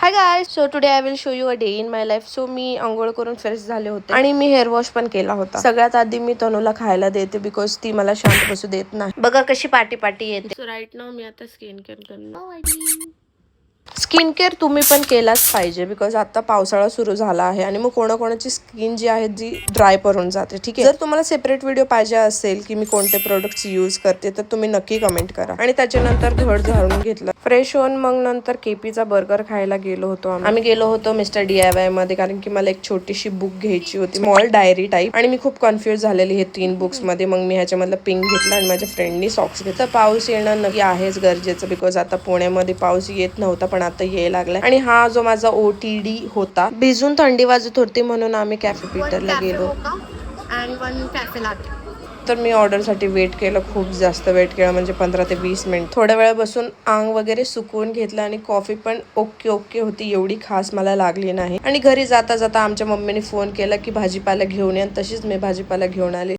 High guys, so today I will show you a day in my life. So मी अंघोळ करून fresh झाले होते आणि मी हेअर वॉश पण केला होता. सगळ्यात आधी मी तनूला खायला देते बिकॉज ती मला शांत बसू देत नाही. बघा कशी पाटी पाटी येते. सो राईट नाव मी आता स्किन केअर करणार. स्किन केअर तुम्ही पण केलाच पाहिजे बिकॉज आता पावसाळा सुरू झाला आहे आणि मग कोणाकोणाची स्किन जी आहे जी ड्राय पडून जाते. ठीक आहे, जर तुम्हाला सेपरेट व्हिडिओ पाहिजे असेल की मी कोणते प्रोडक्ट्स यूज करते तर तुम्ही नक्की कमेंट करा. आणि त्याच्यानंतर घर झाडून घेतलं, फ्रेश होऊन मग नंतर केपीचा बर्गर खायला गेलो होतो. आम्ही गेलो होतो मिस्टर DIY मध्ये कारण की मला एक छोटीशी बुक घ्यायची होती, स्मॉल डायरी टाईप. आणि मी खूप कन्फ्युज झालेली हे 3 बुक्स मध्ये. मग मी ह्याच्यामधलं पिंक घेतला आणि माझ्या फ्रेंडनी सॉक्स घेतला. पाऊस येणं नक्की आहेच गरजेचं बिकॉज आता पुण्यामध्ये पाऊस येत नव्हता पण आता यायला लागलाय. आणि हा जो माझा OTD होता, भिजून थंडी वाजत होती म्हणून आम्ही कॅफे पीटरला गेलो. तर मी ऑर्डरसाठी वेट केलं, खूप जास्त वेट केलं म्हणजे 15 ते 20 मिनिट. थोड्या वेळ बसून अंग वगैरे सुकवून घेतलं आणि कॉफी पण ओके होती, एवढी खास मला लागली नाही. आणि घरी जाता जाता आमच्या मम्मीने फोन केला की भाजीपाला घेऊन या. तशीच मी भाजीपाला घेऊन आली.